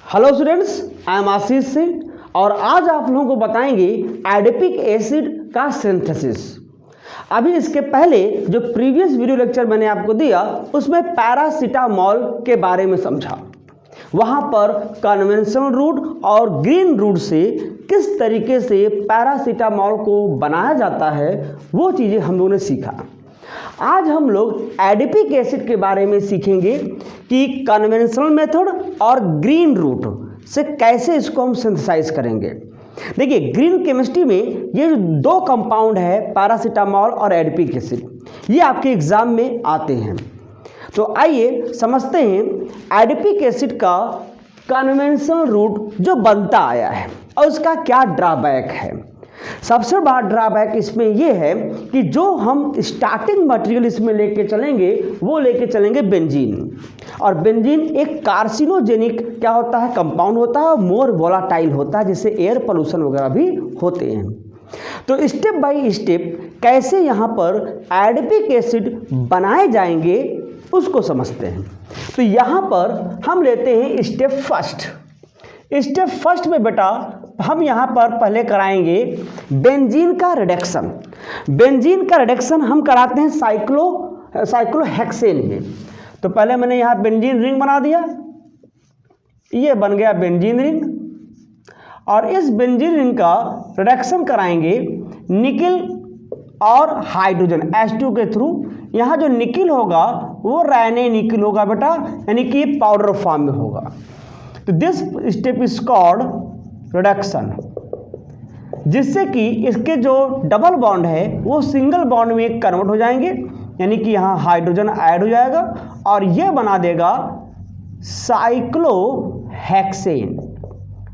Hello students, I am Ashish Singh और आज आप लोगों को बताएंगे एडिपिक एसिड का सिंथेसिस। अभी इसके पहले जो प्रीवियस वीडियो लेक्चर मैंने आपको दिया उसमें पैरासीटामोल के बारे में समझा। वहाँ पर कन्वेंशनल रूट और ग्रीन रूट से किस तरीके से पैरासीटामोल को बनाया जाता है वो चीज़ें हम लोगों ने सीखा। आज हम लोग एडिपिक एसिड के बारे में सीखेंगे कि कन्वेंशनल मेथड और ग्रीन रूट से कैसे इसको हम सिंथेसाइज करेंगे। देखिए, ग्रीन केमिस्ट्री में ये जो दो कंपाउंड है पैरासीटामोल और एडिपिक एसिड, ये आपके एग्जाम में आते हैं। तो आइए समझते हैं एडिपिक एसिड का कन्वेंशनल रूट जो बनता आया है और उसका क्या ड्रॉबैक है। सबसे बड़ा ड्रॉबैक इसमें यह है कि जो हम स्टार्टिंग मटेरियल इसमें लेके चलेंगे वो लेके चलेंगे बेंजीन, और बेंजीन एक कार्सिनोजेनिक क्या होता है, कंपाउंड होता है और मोर वोलाटाइल होता है, जिससे एयर पोल्यूशन वगैरह भी होते हैं। तो स्टेप बाय स्टेप कैसे यहाँ पर एडिपिक एसिड बनाए जाएंगे उसको समझते हैं। तो यहाँ पर हम लेते हैं स्टेप फर्स्ट। स्टेप फर्स्ट में बेटा हम यहाँ पर पहले कराएंगे बेंजीन का रिडक्शन। बेंजीन का रिडक्शन हम कराते हैं साइक्लोहेक्सेन में। तो पहले मैंने यहाँ बेंजीन रिंग बना दिया, ये बन गया बेंजीन रिंग, और इस बेंजीन रिंग का रिडक्शन कराएंगे निकिल और हाइड्रोजन H2 के थ्रू। यहाँ जो निकिल होगा वो रैने निकिल होगा बेटा, यानी कि पाउडर फॉर्म में होगा। तो this step is called reduction, जिससे कि इसके जो डबल बॉन्ड है वो सिंगल बॉन्ड में कन्वर्ट हो जाएंगे, यानी कि यहाँ हाइड्रोजन ऐड हो जाएगा और ये बना देगा साइक्लोहेक्सेन।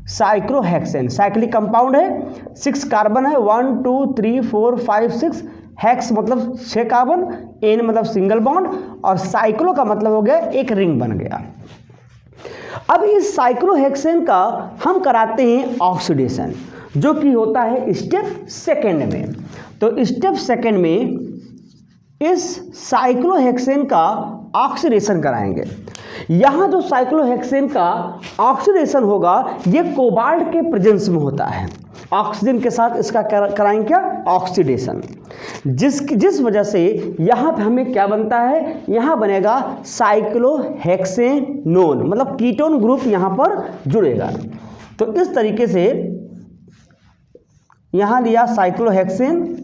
साइक्लोहेक्सेन साइक्लिक कंपाउंड है, 6 कार्बन है, 1 2 3 4 5 6। हेक्स मतलब 6 कार्बन, एन मतलब सिंगल बॉन्ड, और साइक्लो का मतलब हो गया एक रिंग बन गया। अब इस साइक्लोहेक्सेन का हम कराते हैं ऑक्सीडेशन, जो कि होता है स्टेप सेकेंड में। तो स्टेप सेकेंड में इस साइक्लोहेक्सेन का ऑक्सीडेशन कराएंगे। यहाँ जो साइक्लोहेक्सेन का ऑक्सीडेशन होगा ये कोबाल्ट के प्रेजेंस में होता है। ऑक्सीजन के साथ इसका कराएंगे क्या, ऑक्सीडेशन, जिस वजह से यहाँ पे हमें क्या बनता है, यहाँ बनेगा साइक्लोहेक्सेनोन, मतलब कीटोन ग्रुप यहाँ पर जुड़ेगा। तो इस तरीके से यहाँ लिया साइक्लोहेक्सेन,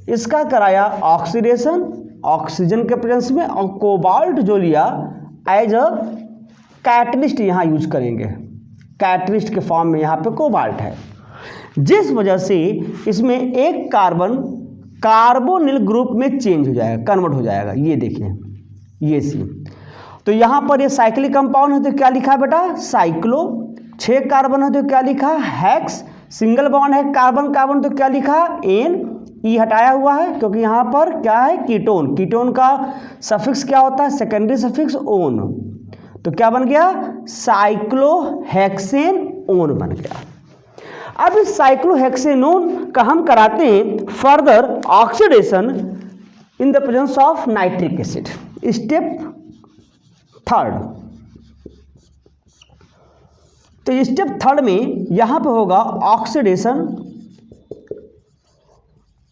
इसका कराया ऑक्सीडेशन ऑक्सीजन के प्रेजेंस में, और कोबाल्ट जो लिया एज अ कैटलिस्ट यहाँ यूज करेंगे। कैटलिस्ट के फॉर्म में यहाँ पे कोबाल्ट है, जिस वजह से इसमें एक कार्बन कार्बोनिल ग्रुप में चेंज हो जाएगा, कन्वर्ट हो जाएगा। ये देखिए ये सी। तो यहाँ पर ये साइक्लिक कंपाउंड है तो क्या लिखा है बेटा, साइक्लो। 6 कार्बन है तो क्या लिखा, हेक्स। सिंगल बॉन्ड है कार्बन कार्बन तो क्या लिखा, एन। ई हटाया हुआ है क्योंकि यहाँ पर क्या है, कीटोन। कीटोन का सफिक्स क्या होता है, सेकेंडरी सफिक्स ओन। तो क्या बन गया, साइक्लोहेक्सेन ओन बन गया। अब इस साइक्लोहेक्सेनोन का हम कराते हैं further oxidation in the presence of nitric acid. Step third. तो स्टेप थर्ड में यहां पे होगा ऑक्सीडेशन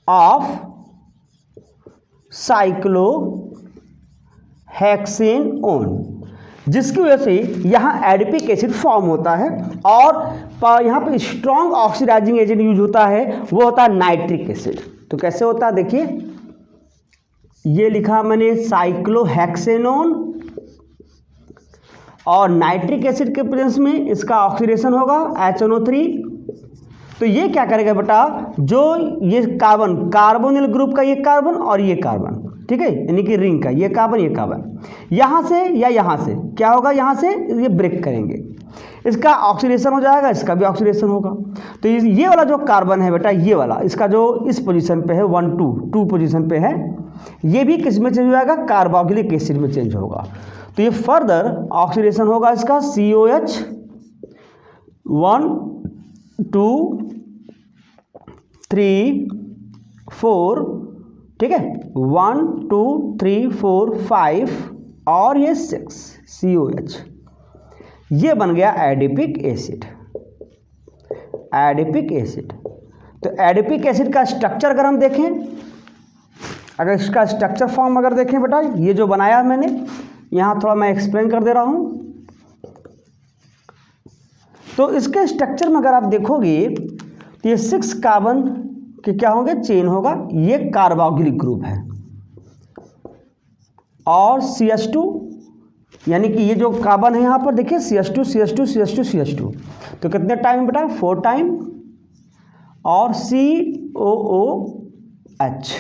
ऑफ साइक्लोहेक्सेनोन, जिसकी वजह से यहाँ एडिपिक एसिड फॉर्म होता है। और यहाँ पे स्ट्रॉन्ग ऑक्सीडाइजिंग एजेंट यूज होता है, वो होता है नाइट्रिक एसिड। तो कैसे होता है देखिए, ये लिखा मैंने साइक्लोहेक्सेनोन, और नाइट्रिक एसिड के प्रेजेंस में इसका ऑक्सीडेशन होगा HNO3। तो ये क्या करेगा बेटा, जो ये कार्बन कार्बोनिल ग्रुप का ये कार्बन और ये कार्बन, ठीक है, यानी कि रिंग का ये कार्बन ये कार्बन, यहाँ से या यहाँ से क्या होगा, यहाँ से ये ब्रेक करेंगे, इसका ऑक्सीडेशन हो जाएगा, इसका भी ऑक्सीडेशन होगा। तो ये वाला जो कार्बन है बेटा, ये वाला इसका जो इस पोजीशन पे है 1 2 पोजीशन पे है, ये भी किस में चेंज हो जाएगा, कार्बोक्सिलिक एसिड में चेंज होगा। तो ये फर्दर ऑक्सीडेशन होगा इसका COH 1 2 3 4 ठीक है, 1 2 3 4 5 और ये 6 COH, ये बन गया एडिपिक एसिड। एडिपिक एसिड, तो एडिपिक एसिड का स्ट्रक्चर अगर हम देखें, अगर इसका स्ट्रक्चर फॉर्म अगर देखें बेटा, ये जो बनाया मैंने यहाँ थोड़ा मैं एक्सप्लेन कर दे रहा हूँ। तो इसके स्ट्रक्चर में अगर आप देखोगे तो ये 6 कार्बन के क्या होंगे, चेन होगा, ये कार्बोक्सिलिक ग्रुप है। और CH2 यानी कि ये जो कार्बन है यहाँ पर देखिए CH2 CH2 CH2 CH2, तो कितने टाइम बेटा, 4 टाइम, और COOH,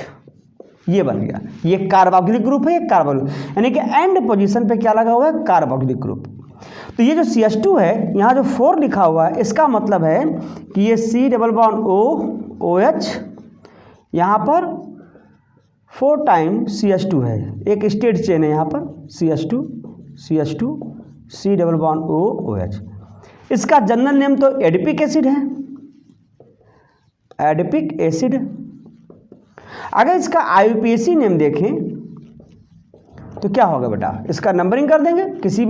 ये बन गया, ये कार्बोक्सिलिक ग्रुप है, ये कार्बोक्सिलिक, यानी कि एंड पोजीशन पे क्या लगा हुआ है, कार्बोक्सिलिक ग्रुप। तो ये जो CH2 है, यहाँ जो 4 लिखा हुआ है, इसका मतलब है कि ये C डबल बॉन्ड OH, यहाँ पर 4 टाइम CH2 है, एक स्टेट चेन है यहाँ पर CH2 CH2 C double bond OH। इसका जनरल नेम तो एडिपिक एसिड है, एडिपिक एसिड। अगर इसका IUPAC नेम देखें तो क्या होगा बेटा, इसका नंबरिंग कर देंगे, किसी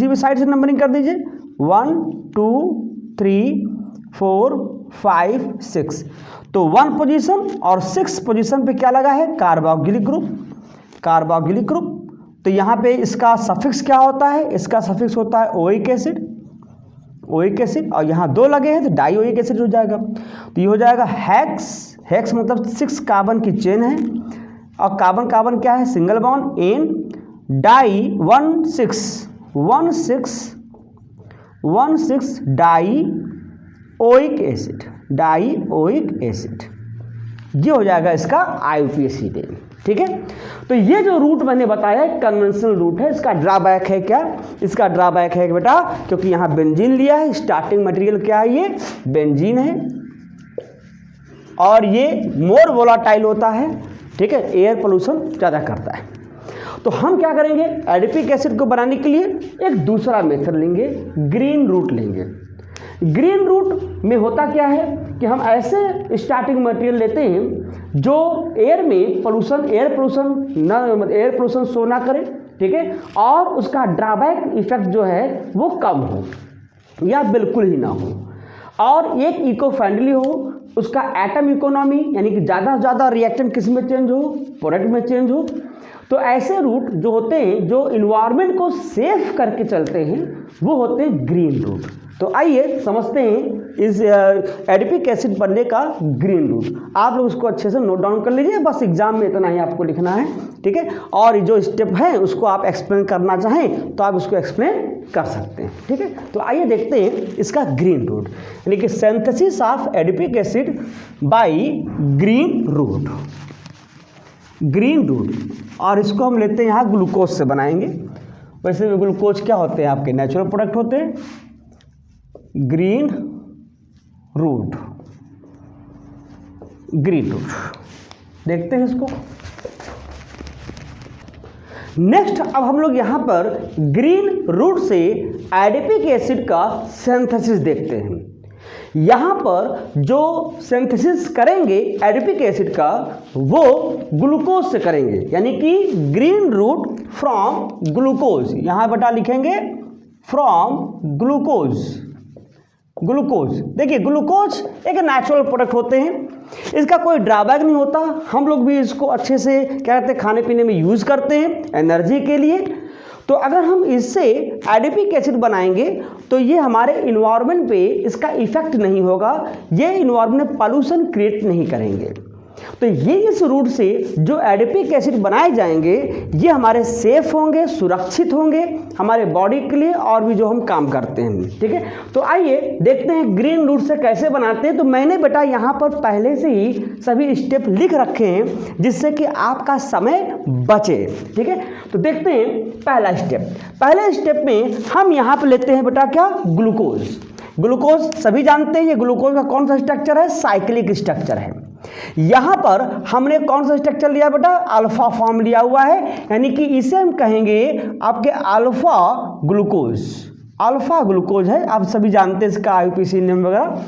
भी साइड से नंबरिंग कर दीजिए, 1 2 3 4 5 6। तो 1 पोजीशन और 6 पोजीशन पे क्या लगा है, कार्बोक्सिलिक ग्रुप, कार्बोक्सिलिक ग्रुप। तो यहाँ पे इसका सफिक्स क्या होता है, इसका सफिक्स होता है ओइक एसिड, ओइक एसिड, और यहाँ 2 लगे हैं तो डाइओइक एसिड हो जाएगा। तो ये हो जाएगा हेक्स, हेक्स मतलब 6 कार्बन की चेन है, और कार्बन कार्बन क्या है, सिंगल बॉन्ड एन, di 16 dioic acid, dioic acid, ये हो जाएगा इसका IUPAC नेम। ठीक है, तो ये जो रूट मैंने बताया कन्वेंशनल रूट है। इसका ड्रॉबैक है क्या, इसका ड्रॉबैक है बेटा, क्योंकि यहाँ बेंजीन लिया है, स्टार्टिंग मटेरियल क्या है, ये बेंजीन है, और ये मोर वोलाटाइल होता है। ठीक है, एयर पोल्यूशन ज़्यादा करता है। तो हम क्या करेंगे, एडिपिक एसिड को बनाने के लिए एक दूसरा मेथड लेंगे, ग्रीन रूट लेंगे। ग्रीन रूट में होता क्या है कि हम ऐसे स्टार्टिंग मटेरियल लेते हैं जो एयर में पोल्यूशन, एयर पोल्यूशन शो ना करे, ठीक है, और उसका ड्रॉबैक इफेक्ट जो है वो कम हो या बिल्कुल ही ना हो, और एक इको फ्रेंडली हो, उसका एटम इकोनॉमी यानी कि ज़्यादा से ज़्यादा रिएक्टेंट किस में चेंज हो, प्रोडक्ट में चेंज हो। तो ऐसे रूट जो होते हैं जो इन्वायरमेंट को सेफ करके चलते हैं वो होते हैं ग्रीन रूट। तो आइए समझते हैं इस एडिपिक एसिड बनने का ग्रीन रूट। आप लोग उसको अच्छे से नोट डाउन कर लीजिए, बस एग्जाम में इतना ही आपको लिखना है। ठीक है, और जो स्टेप है उसको आप एक्सप्लेन करना चाहें तो आप उसको एक्सप्लेन कर सकते हैं। ठीक है, तो आइए देखते हैं इसका ग्रीन रूट, यानी कि synthesis of adipic acid by green route. Green route, और इसको हम लेते हैं यहाँ ग्लूकोज से बनाएंगे। वैसे भी ग्लूकोज क्या होते हैं, आपके नेचुरल प्रोडक्ट होते हैं। ग्रीन रूट, ग्रीन रूट देखते हैं इसको। नेक्स्ट अब हम लोग यहां पर ग्रीन रूट से एडिपिक एसिड का सिंथेसिस देखते हैं। यहां पर जो सिंथेसिस करेंगे एडिपिक एसिड का वो ग्लूकोज से करेंगे, यानी कि ग्रीन रूट फ्रॉम ग्लूकोज। यहां बेटा लिखेंगे फ्रॉम ग्लूकोज। ग्लूकोज देखिए, ग्लूकोज एक नेचुरल प्रोडक्ट होते हैं, इसका कोई ड्रॉबैक नहीं होता। हम लोग भी इसको अच्छे से क्या कहते हैं खाने पीने में यूज़ करते हैं एनर्जी के लिए। तो अगर हम इससे एडिपिक एसिड बनाएंगे तो ये हमारे इन्वायरमेंट पे इसका इफेक्ट नहीं होगा, ये इन्वायरमेंट में पॉल्यूशन क्रिएट नहीं करेंगे। तो ये इस रूट से जो एडिपिक एसिड बनाए जाएंगे ये हमारे सेफ होंगे, सुरक्षित होंगे हमारे बॉडी के लिए और भी जो हम काम करते हैं। ठीक है, तो आइए देखते हैं ग्रीन रूट से कैसे बनाते हैं। तो मैंने बेटा यहाँ पर पहले से ही सभी स्टेप लिख रखे हैं जिससे कि आपका समय बचे। ठीक है, तो देखते हैं पहला स्टेप। पहले स्टेप में हम यहाँ पर लेते हैं बेटा क्या, ग्लूकोज। ग्लूकोज सभी जानते हैं ये ग्लूकोज का कौन सा स्ट्रक्चर है, साइक्लिक स्ट्रक्चर है। यहां पर हमने कौन सा स्ट्रक्चर लिया बेटा, अल्फा फॉर्म लिया हुआ है, यानी कि इसे हम कहेंगे आपके अल्फा ग्लूकोज। अल्फा ग्लूकोज है, आप सभी जानते हैं इसका IUPAC नेम वगैरह।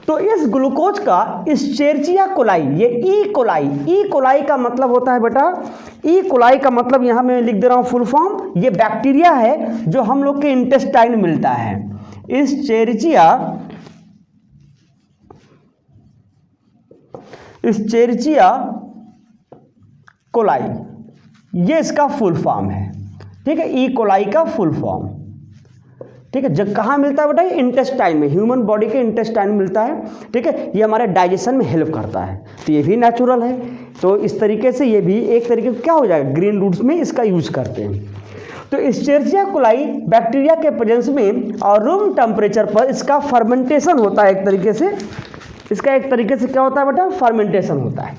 तो इस ग्लूकोज का एस्चेरिचिया कोलाई, ये ई कोलाई का मतलब होता है बेटा, ई कोलाई का मतलब यहाँ मैं लिख दे रहा हूँ फुल फॉर्म, ये बैक्टीरिया है जो हम लोग के इंटेस्टाइन में मिलता है। एस्चेरिचिया कोलाई, ये इसका फुल फॉर्म है, ठीक है, ई कोलाई का फुल फॉर्म, ठीक है। जब कहाँ मिलता है बेटा, इंटेस्टाइन में, ह्यूमन बॉडी के इंटेस्टाइन में मिलता है, ठीक है। ये हमारे डाइजेशन में हेल्प करता है, तो ये भी नेचुरल है। तो इस तरीके से ये भी एक तरीके से क्या हो जाएगा, ग्रीन रूट्स में इसका यूज करते हैं। तो एस्चेरिचिया कोलाई बैक्टीरिया के प्रेजेंस में और रूम टेम्परेचर पर इसका फर्मेंटेशन होता है, एक तरीके से इसका एक तरीके से क्या होता है बेटा, फर्मेंटेशन होता है,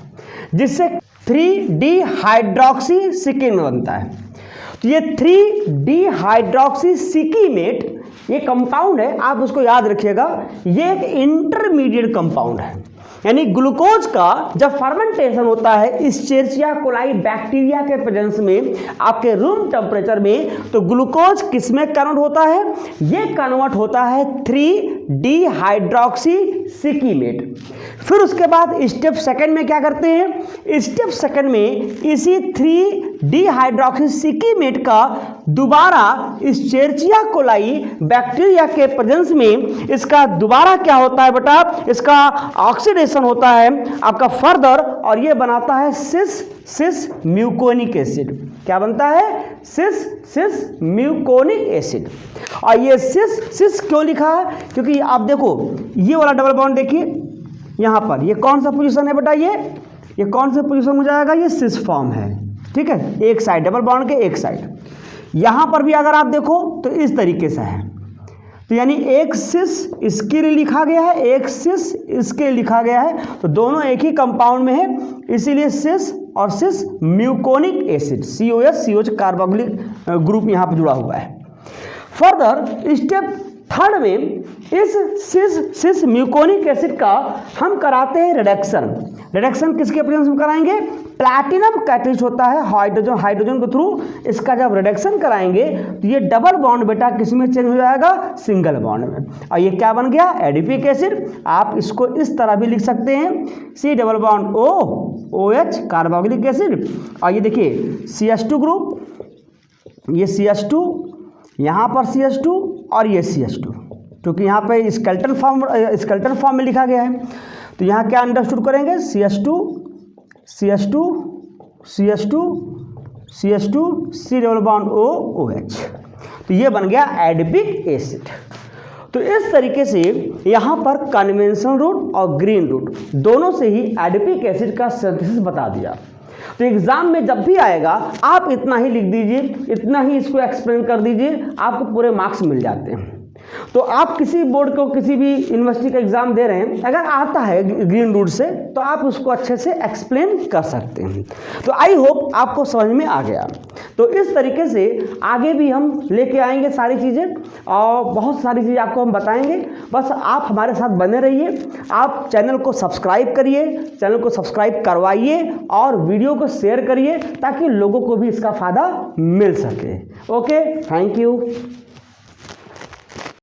जिससे 3-डीहाइड्रोक्सीसिकीन बनता है। तो ये 3-डीहाइड्रोक्सीसिकीमेट ये कंपाउंड है, आप उसको याद रखिएगा, ये एक इंटरमीडिएट कंपाउंड है। यानी ग्लूकोज का जब फर्मेंटेशन होता है एस्चेरिचिया कोलाई बैक्टीरिया के प्रेजेंस में आपके रूम टेम्परेचर में, तो ग्लूकोज किस में कन्वर्ट होता है, ये कन्वर्ट होता है 3-डीहाइड्रोक्सीसिकीमेट। फिर उसके बाद स्टेप सेकंड में क्या करते हैं, स्टेप सेकंड में इसी 3-डीहाइड्रोक्सीसिकीमेट का दोबारा एस्चेरिचिया कोलाई बैक्टीरिया के प्रेजेंस में इसका दोबारा क्या होता है बेटा, इसका ऑक्सीडेशन होता है आपका फर्दर, और ये बनाता है सिस म्यूकोनिक एसिड। क्या बनता है, सिस म्यूकोनिक एसिड। और ये सिस क्यों लिखा है, क्योंकि आप देखो ये वाला डबल बॉन्ड देखिए यहाँ पर, ये कौन सा पोजीशन है बेटा, ये कौन सा पोजीशन हो जाएगा, ये सिस फॉर्म है, ठीक है, एक साइड डबल बॉन्ड के एक साइड। यहाँ पर भी अगर आप देखो तो इस तरीके से है, तो यानी एक सिस इसके लिए लिखा गया है, एक सिस इसके लिए लिखा गया है, तो दोनों एक ही कंपाउंड में है, इसीलिए सिस और सिस म्यूकोनिक एसिड, COH कार्बोक्सिलिक ग्रुप यहाँ पर जुड़ा हुआ है। फर्दर स्टेप थर्ड में इस सिस म्यूकोनिक एसिड का हम कराते हैं रिडक्शन किसके प्रेजेंस में कराएंगे, प्लैटिनम कैटलिस्ट होता है हाइड्रोजन के थ्रू, इसका जब रिडक्शन कराएंगे तो ये डबल बॉन्ड बेटा किस में चेंज हो जाएगा, सिंगल बॉन्ड में, और ये क्या बन गया, एडिपिक एसिड। आप इसको इस तरह भी लिख सकते हैं, C double bond OH carboxylic acid, और ये देखिए CH2 ग्रुप, ये CH2, यहाँ पर CH2 और ये CH2, क्योंकि यहाँ पे स्केलेटन फॉर्म में लिखा गया है, तो यहाँ क्या अंडरस्टूड करेंगे, CH2 C double bond OH, तो ये बन गया एडिपिक एसिड। तो इस तरीके से यहाँ पर कन्वेंशनल रूट और ग्रीन रूट दोनों से ही एडिपिक एसिड का सिंथेसिस बता दिया। तो एग्जाम में जब भी आएगा आप इतना ही लिख दीजिए, इतना ही इसको एक्सप्लेन कर दीजिए, आपको पूरे मार्क्स मिल जाते हैं। तो आप किसी बोर्ड को किसी भी यूनिवर्सिटी का एग्जाम दे रहे हैं, अगर आता है ग्रीन रूट से तो आप उसको अच्छे से एक्सप्लेन कर सकते हैं। तो आई होप आपको समझ में आ गया। तो इस तरीके से आगे भी हम लेके आएंगे सारी चीज़ें, और बहुत सारी चीज़ें आपको हम बताएंगे। बस आप हमारे साथ बने रहिए, आप चैनल को सब्सक्राइब करिए, चैनल को सब्सक्राइब करवाइए और वीडियो को शेयर करिए ताकि लोगों को भी इसका फ़ायदा मिल सके। Okay, thank you.